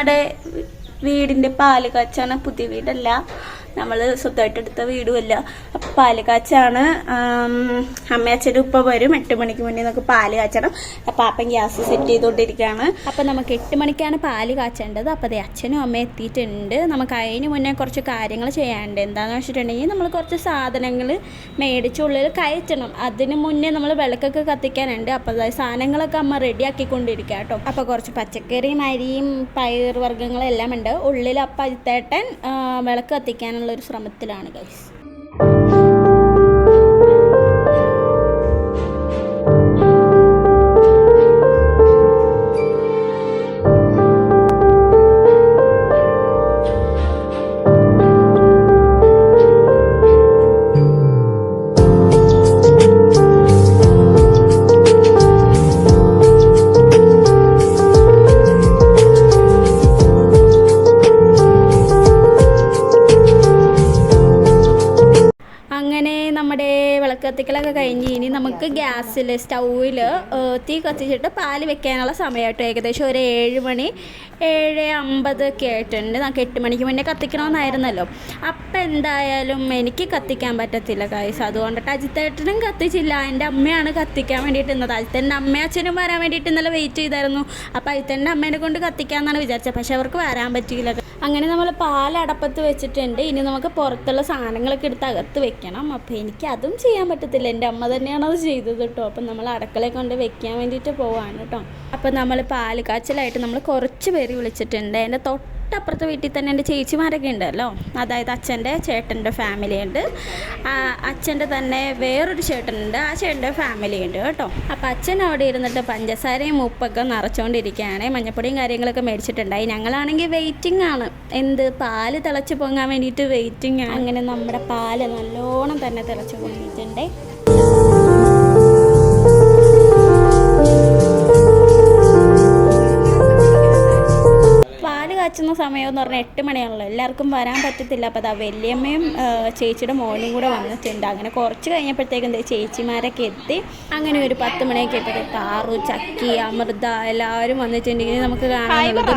നമ്മുടെ വീടിൻ്റെ പാല് കാച്ചാണ്. പുതിയ വീടല്ല, നമ്മൾ സ്വന്തമായിട്ട് എടുത്ത വീടുമല്ല. അപ്പം പാല് കാച്ചാണ്. അമ്മയച്ഛനും ഉപ്പ വരും 8 മണിക്ക് മുന്നേ നമുക്ക് പാല് കാച്ചണം. അപ്പം അപ്പം ഗ്യാസ് സെറ്റ് ചെയ്തുകൊണ്ടിരിക്കുകയാണ്. അപ്പം നമുക്ക് 8 മണിക്കാണ് പാല് കാച്ചേണ്ടത്. അപ്പം അതേ അച്ഛനും അമ്മയും എത്തിയിട്ടുണ്ട്. നമുക്ക് അതിന് മുന്നേ കുറച്ച് കാര്യങ്ങൾ ചെയ്യാനുണ്ട്. എന്താണെന്ന് വെച്ചിട്ടുണ്ടെങ്കിൽ നമ്മൾ കുറച്ച് സാധനങ്ങൾ മേടിച്ചുള്ളിൽ കയറ്റണം. അതിന് മുന്നേ നമ്മൾ വിളക്കൊക്കെ കത്തിക്കാനുണ്ട്. അപ്പം അതായത് സാധനങ്ങളൊക്കെ അമ്മ റെഡിയാക്കിക്കൊണ്ടിരിക്കുക കേട്ടോ. അപ്പോൾ കുറച്ച് പച്ചക്കറിയും അരിയും പയർ വർഗ്ഗങ്ങളെല്ലാം ഉണ്ട് ഉള്ളിൽ. അപ്പം അജിത്തേട്ടൻ വിളക്ക് കത്തിക്കാനുള്ള ഒരു ശ്രമത്തിലാണ് ഗൈസ്. കത്തിക്കലൊക്കെ കഴിഞ്ഞ് ഇനി നമുക്ക് ഗ്യാസിൽ സ്റ്റൗവിൽ തീ കത്തിച്ചിട്ട് പാല് വെക്കാനുള്ള സമയമായിട്ട് ഏകദേശം ഒരു 7 മണി 7:50 ഒക്കെ ആയിട്ടുണ്ട്. നമുക്ക് 8 മണിക്ക് മുന്നേ കത്തിക്കണമെന്നായിരുന്നല്ലോ. അപ്പം എന്തായാലും എനിക്ക് കത്തിക്കാൻ പറ്റത്തില്ല ഗൈസ്. അതുകൊണ്ടിട്ട് അജിത്തേട്ടനും കത്തിച്ചില്ല. എൻ്റെ അമ്മയാണ് കത്തിക്കാൻ വേണ്ടിയിട്ട് നിന്നത്. അജിത്തേൻ്റെ അമ്മയും അച്ഛനും വരാൻ വേണ്ടിയിട്ട് ഇന്നലെ വെയിറ്റ് ചെയ്തായിരുന്നു. അപ്പോൾ അജിത്തേൻ്റെ അമ്മേനെ കൊണ്ട് കത്തിക്കാമെന്നാണ് വിചാരിച്ചത്. പക്ഷെ അവർക്ക് വരാൻ പറ്റിയില്ല. അങ്ങനെ നമ്മൾ പാലടപ്പത്ത് വെച്ചിട്ടുണ്ട്. ഇനി നമുക്ക് പുറത്തുള്ള സാധനങ്ങളൊക്കെ എടുത്ത് അകത്ത് വെക്കണം. അപ്പോൾ എനിക്ക് അതും ചെയ്യാൻ പറ്റത്തില്ല. എൻ്റെ അമ്മ തന്നെയാണ് അത് ചെയ്തത് കേട്ടോ. അപ്പം നമ്മൾ അടക്കളയെ കൊണ്ട് വെക്കാൻ വേണ്ടിയിട്ട് പോവാണ് കേട്ടോ. അപ്പം നമ്മൾ പാല് കാച്ചലായിട്ട് നമ്മൾ കുറച്ച് പേര് വിളിച്ചിട്ടുണ്ട്. എൻ്റെ തൊട്ടപ്പുറത്തെ വീട്ടിൽ തന്നെ എൻ്റെ ചേച്ചിമാരൊക്കെ ഉണ്ടല്ലോ. അതായത് അച്ഛൻ്റെ ചേട്ടൻ്റെ ഫാമിലി ഉണ്ട്. അച്ഛൻ്റെ തന്നെ വേറൊരു ചേട്ടനുണ്ട്. ആ ചേട്ടൻ്റെ ഫാമിലി ഉണ്ട് കേട്ടോ. അപ്പം അച്ഛൻ അവിടെ ഇരുന്നിട്ട് പഞ്ചസാരയും ഉപ്പൊക്കെ നിറച്ചുകൊണ്ടിരിക്കുകയാണ്. മഞ്ഞപ്പൊടിയും കാര്യങ്ങളൊക്കെ മേടിച്ചിട്ടുണ്ടായി. ഞങ്ങളാണെങ്കിൽ വെയിറ്റിംഗ് ആണ്. പാല് തിളച്ച് പൊങ്ങാൻ വേണ്ടിയിട്ട് വെയിറ്റിംഗ് ആണ്. അങ്ങനെ നമ്മുടെ പാല് നല്ലോണം തന്നെ തിളച്ച് പൊങ്ങിയിട്ടുണ്ട്. കാച്ചുന്ന സമയം എന്ന് പറഞ്ഞാൽ 8 മണിയാണല്ലോ. എല്ലാവർക്കും വരാൻ പറ്റത്തില്ല. അപ്പോൾ അതാ വലിയമ്മയും ചേച്ചിയുടെ മോനും കൂടെ വന്നിട്ടുണ്ട്. അങ്ങനെ കുറച്ച് കഴിഞ്ഞപ്പോഴത്തേക്കും ചേച്ചിമാരൊക്കെ എത്തി. അങ്ങനെ ഒരു 10 മണിയൊക്കെ ആയപ്പോഴത്തേക്ക് താറു, ചക്കി, അമൃത എല്ലാവരും വന്നിട്ടുണ്ടെങ്കിൽ നമുക്ക് കാണാനുള്ളത്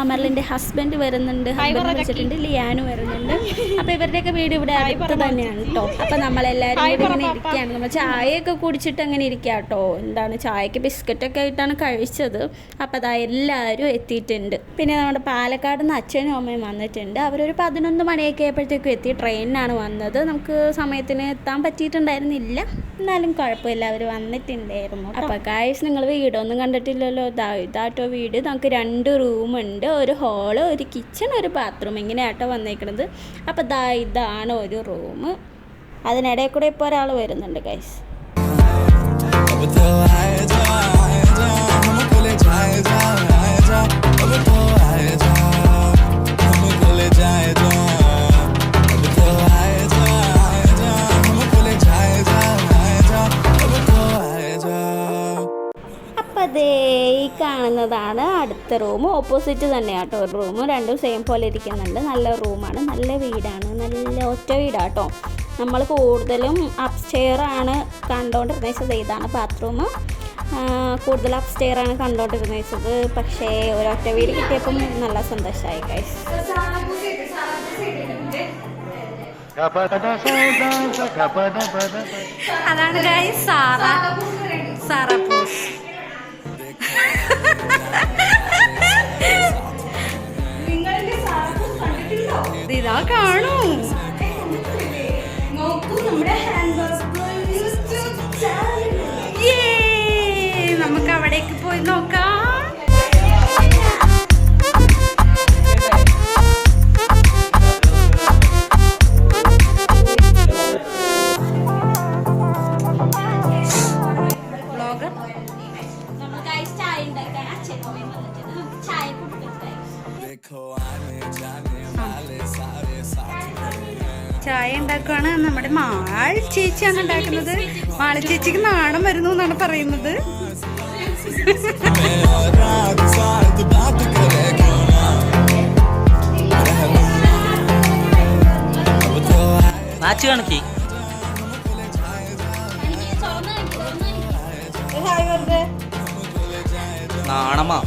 മെർലിൻ്റെ ഹസ്ബൻഡ് വരുന്നുണ്ട്. ഹസ്ബൻഡ് വെച്ചിട്ടുണ്ട്. ലിയാനും വരുന്നുണ്ട്. അപ്പോൾ ഇവരുടെയൊക്കെ വീട് ഇവിടെ അടുത്ത് തന്നെയാണ് കേട്ടോ. അപ്പോൾ നമ്മളെല്ലാവരും കൂടി ഇങ്ങനെ ഇരിക്കുകയാണ്. നമ്മൾ ചായയൊക്കെ കുടിച്ചിട്ട് അങ്ങനെ ഇരിക്കുക കേട്ടോ. എന്താണ് ചായക്ക് ബിസ്ക്കറ്റൊക്കെ ആയിട്ടാണ് കഴിച്ചത്. അപ്പോൾ അതാ എല്ലാവരും എത്തിയിട്ടുണ്ട്. പിന്നെ നമ്മുടെ പാലക്കാട് നിന്ന് അച്ഛനും അമ്മയും വന്നിട്ടുണ്ട്. അവരൊരു 11 മണിയൊക്കെ ആയപ്പോഴത്തേക്കും എത്തി. ട്രെയിനിനാണ് വന്നത്. നമുക്ക് സമയത്തിന് എത്താൻ പറ്റിയിട്ടുണ്ടായിരുന്നില്ല. എന്നാലും കുഴപ്പമില്ല, അവർ വന്നിട്ടുണ്ടായിരുന്നു. അപ്പോൾ ഗൈസ്, നിങ്ങൾ വീടൊന്നും കണ്ടിട്ടില്ലല്ലോ. ഇതാട്ടോ വീട്. നമുക്ക് 2 റൂമുണ്ട്. ഒരു ഹാള്, ഒരു കിച്ചൺ, ഒരു ബാത്റൂം. ഇങ്ങനെയാട്ടോ വന്നേക്കുന്നത്. അപ്പോൾ ഇതാണ് ഒരു റൂം. അതിനിടയിൽ കൂടെ ഇപ്പോൾ ഒരാൾ വരുന്നുണ്ട് ഗൈസ്. അതേ ഈ കാണുന്നതാണ് അടുത്ത റൂം. ഓപ്പോസിറ്റ് തന്നെയാണ് കേട്ടോ റൂം. രണ്ടും സെയിം പോലെ ഇരിക്കുന്നുണ്ട്. നല്ല റൂമാണ്, നല്ല വീടാണ്, നല്ല ഒറ്റ വീടാട്ടോ. നമ്മൾ കൂടുതലും അപ്സ്റ്റെയറാണ് കണ്ടുകൊണ്ടിരുന്നത്. ഇതാണ് ബാത്റൂം. കൂടുതൽ അപ്സ്റ്റെയറാണ് കണ്ടുകൊണ്ടിരുന്നത്. പക്ഷേ ഒരൊറ്റ വീട് കിട്ടിയപ്പം നല്ല സന്തോഷമായി ഗൈസ്. അതാണ് ഗൈസ് സാറാപ്പൂസ്. ഇതാ കാണൂ. നമുക്ക് അവിടേക്ക് പോയി നോക്കാം. ചായ ഉണ്ടാക്കുകയാണ് നമ്മുടെ മാൾ ചേച്ചിയാണ് ഉണ്ടാക്കുന്നത്. മാള ചേച്ചിക്ക് നാണം വരുന്നു എന്നാണ് പറയുന്നത്. നാണമാ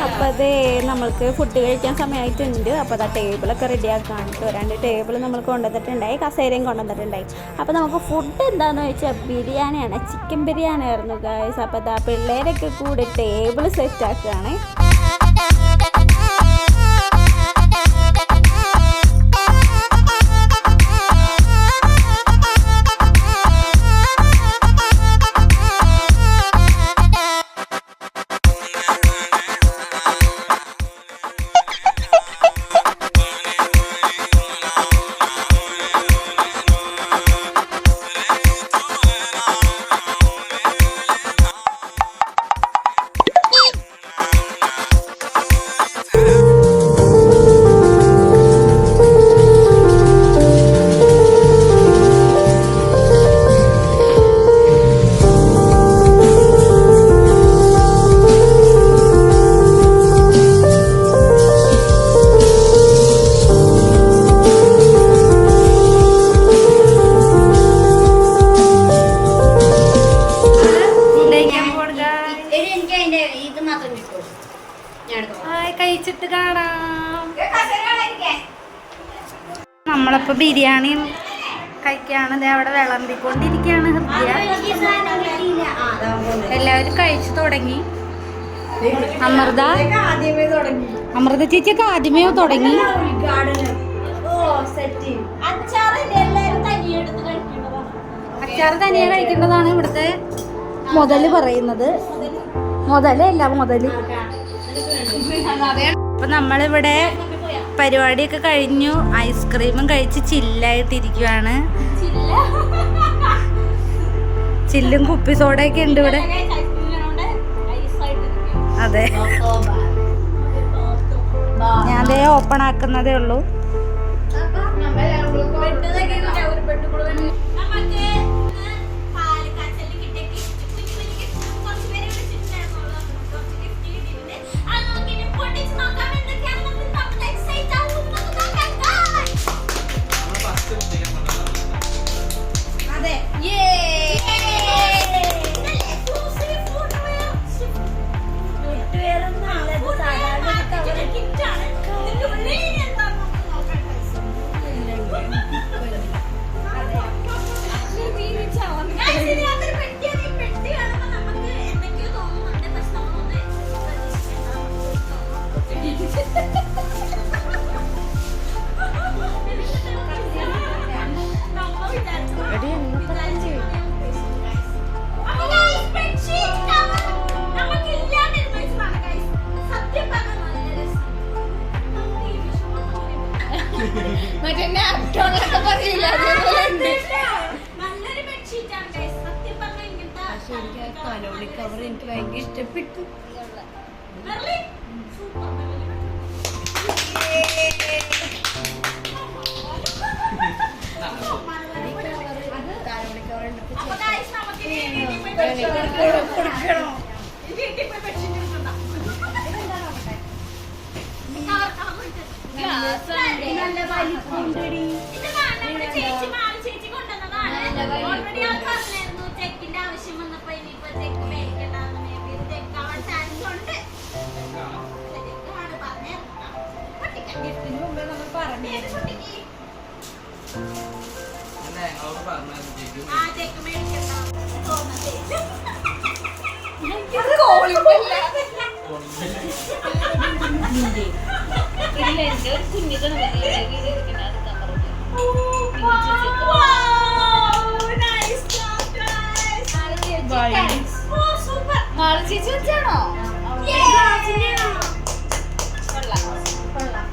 അപ്പോൾ അത് നമ്മൾക്ക് ഫുഡ് കഴിക്കാൻ സമയമായിട്ടുണ്ട്. അപ്പോൾ അതാ ടേബിളൊക്കെ റെഡിയാക്കാണ് കേട്ടോ. 2 ടേബിൾ നമ്മൾ കൊണ്ടുവന്നിട്ടുണ്ടായി, കസേരയും കൊണ്ടുവന്നിട്ടുണ്ടായി. അപ്പോൾ നമുക്ക് ഫുഡ് എന്താണെന്ന് വെച്ചാൽ ബിരിയാണിയാണ്, ചിക്കൻ ബിരിയാണി ആയിരുന്നു ഗൈസ്. അപ്പോൾ അതാ പിള്ളേരൊക്കെ കൂടി ടേബിൾ സെറ്റാക്കുകയാണ്. കഴിച്ചിട്ട് കാണാം. നമ്മളപ്പോൾ ബിരിയാണി കഴിക്കുകയാണ്. അവിടെ വിളമ്പിക്കൊണ്ടിരിക്കുകയാണ് ഹൃദയ. എല്ലാവരും കഴിച്ചു തുടങ്ങി. അമൃത ചേച്ചിയൊക്കെ ആദ്യമേ തുടങ്ങി. അച്ചാറ് തനിയെ കഴിക്കേണ്ടതാണ് ഇവിടുത്തെ മുതല് പറയുന്നത്. മുതലല്ല മുതല്. അപ്പൊ നമ്മളിവിടെ പരിപാടിയൊക്കെ കഴിഞ്ഞു, ഐസ്ക്രീമും കഴിച്ച് ചില്ലായിട്ടിരിക്കുവാണ്. ചില്ലും കുപ്പി സോഡയൊക്കെ ഉണ്ട് ഇവിടെ. അതെ, ഞാൻ ദേ ഓപ്പൺ ആക്കുന്നതേ ഉള്ളൂ. എനിക്ക് ഭയങ്കര ഇഷ്ടപ്പെട്ടു.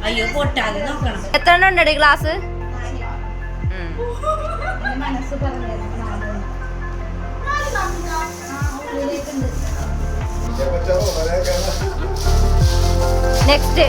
അയ്യോ പൊട്ടാതെ നോക്കണം. എത്ര ഉണ്ടടി ഗ്ലാസ്? നെക്സ്റ്റ്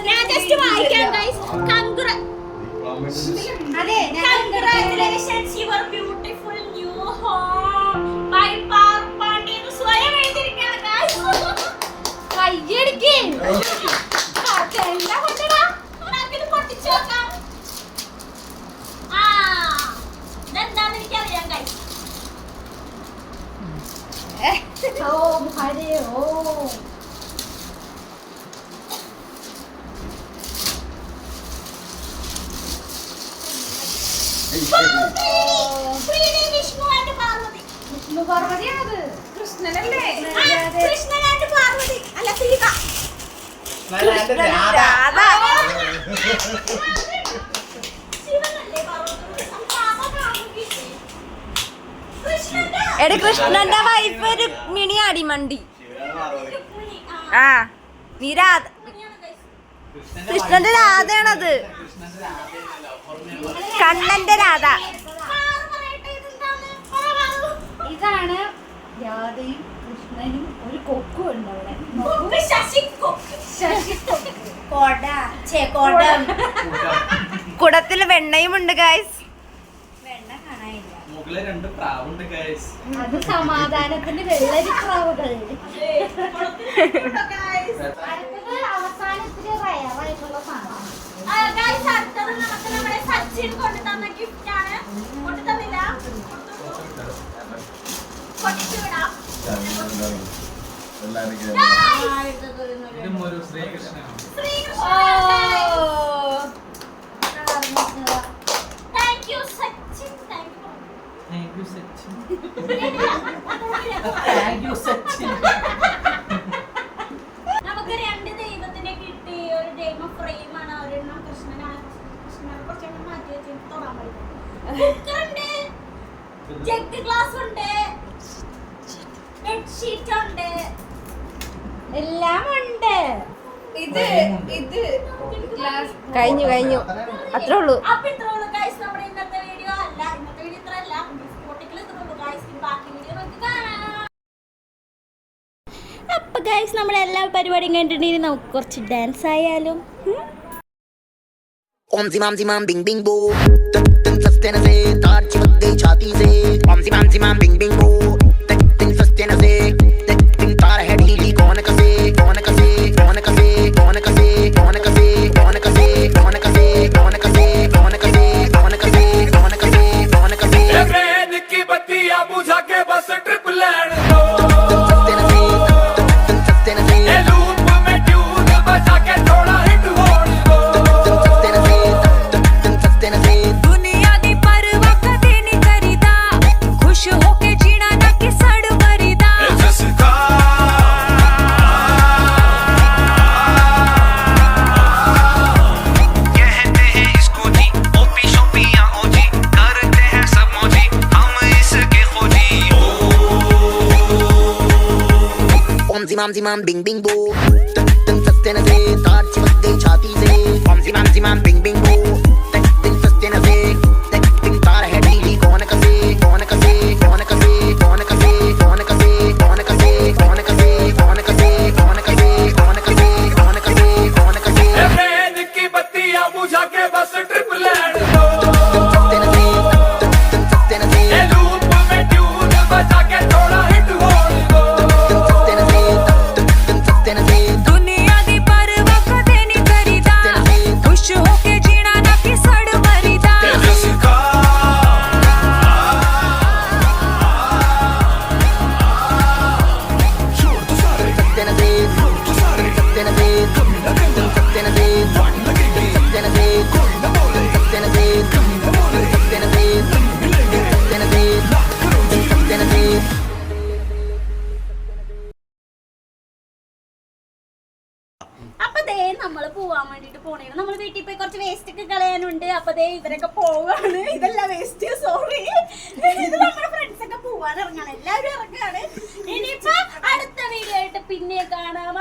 ഞാൻ ജസ്റ്റ് വായിക്കാം guys. Congratulations, your beautiful new home by Parpandi. സ്വയം എഴുതിയിരിക്കുകയാണ് ഗൈസ്. കയ്യടിക്ക്. അതെല്ലാം കൊണ്ടുവാ. നമുക്കിത് പൊട്ടിച്ചു നോക്കാം. ഇതെന്താന്ന് എനിക്കറിയാം ഗൈസ്. ഓം ഹരി ഓം. വിഷ്ണു പാർവതിയാണത്. കൃഷ്ണനല്ലേ? കൃഷ്ണൻ ആൻഡ് പാർവതി. അല്ല സീത. എടി കൃഷ്ണന്റെ വൈഫ് രുക്മിണി അടിമണ്ടി. ആ നീ രാധ. കൃഷ്ണന്റെ രാധയാണത്. കണ്ണന്റെ രാധ. ഇതാണ് രാധയും കൃഷ്ണനും ഒരു കൊക്കും ഉണ്ട് അവിടെ. കുടത്തില് വെണ്ണയും ഉണ്ട് ഗൈസ്. വെണ്ണ കാണാനില്ല. അത് സമാധാനത്തിന്റെ വെള്ളരി പ്രാവുകൾ. അവസാനത്തിന് റയറായിട്ടുള്ള സാധനം. അടുത്തത് നമുക്ക് നമ്മുടെ സച്ചിൻ കൊണ്ടുതന്ന ഗിഫ്റ്റ് ആണ്. കൊണ്ടുതന്നില്ല. കൊണ്ടുവിടാം. Thank you Sachin. നമുക്ക് രണ്ട് ദൈവത്തിനെ കിട്ടി. ഒരു ദൈവ ഫ്രെയിമാണ്, ഒരെണ്ണം കൃഷ്ണനാണ്. കൃഷ്ണനെ കുറച്ചെണ്ണം മാറ്റി വെച്ച് തൊടാൻ പറ്റും. കുക്കറുണ്ട്, ജഗ് ഗ്ലാസ് ഉണ്ട്, ബെഡ്ഷീറ്റ് ഉണ്ട്, എല്ലാം ഉണ്ട്. ഇത് കഴിഞ്ഞു അത്രേ ഉള്ളൂ. അപ്പൊ ഇത്രേ ഉള്ളൂ ഗൈസ് നമ്മുടെ ഇന്നത്തെ വീഡിയോ. അല്ല ഇന്നത്തെ വീഡിയോ ഇത്ര അല്ല, സ്പോട്ടിൽ ഇത്രേ ഉള്ളൂ ഗൈസ്. ബാക്കി വീഡിയോ നമുക്ക് കാണാം. അപ്പൊ ഗൈസ് നമ്മുടെ എല്ലാ പരിപാടിയും കണ്ടിട്ടുണ്ടെങ്കിൽ നമുക്ക് കുറച്ച് ഡാൻസ് ആയാലും. Om zimam zimam bing bing boo, tum saste na se, taar chimak gayi chhati se. Om zimam bing bing boo, tum saste na se, tum taar hai dheeli kaun kase, kaun kase, kaun kase, kaun kase, kaun kase, kaun kase, kaun kase, kaun kase, kaun kase, kaun kase, kaun kase, kaun kase. ए brain की बत्तियां बुझा के बस trip land दो, tum saste na se, tum saste na se, ए loop में tune बजा के थोड़ा हिट होने दो. दुनिया दी परवाह कदे नहीं करीदा, खुश होके जीना ना कि सड़ मरीदा. जिसका कहते हैं इसको जी, ओपी शोपी या ओजी, करते हैं सब मौजी, हम इसके खोजी. ओम zimam bing bing boo, tum saste na se, taar chimak gayi chhati se. Om zimam bing bing boo, tum saste na se, tum taar hai dheeli kaun kase, kaun kase, kaun kase, kaun kase, kaun kase, kaun kase, kaun kase, kaun kase, kaun kase, kaun kase, kaun kase, kaun kase. ए brain की बत्तियां बुझा के बस trip land दो, tum saste na se, ए loop में tune बजा के थोड़ा हिट होने दो. tum saste na se, दुनिया दी परवाह कदे नहीं करीदा, खुश होके जीना ना कि सड़ मरीदा. जिसका saste na se, saste na se, saste na se, saste na se, saste na se, saste na se, saste na se, saste na se. അപ്പൊ ദേ നമ്മള് പോവാൻ വേണ്ടിട്ട് പോണേണ്. നമ്മള് വീട്ടിൽ പോയി കുറച്ച് വേസ്റ്റ് ഒക്കെ കളയാനുണ്ട്. അപ്പൊ ദേ ഇവരൊക്കെ പോവാണ്. ഇതെല്ലാം വേസ്റ്റ്, സോറി. ഇത് നമ്മുടെ ഫ്രണ്ട്സ് ഒക്കെ പോവാൻ ഇറങ്ങാണ്. എല്ലാവരും ഇറങ്ങാണ്. ഇനിയിപ്പോ അടുത്ത വീഡിയോ ആയിട്ട് പിന്നെ കാണാം.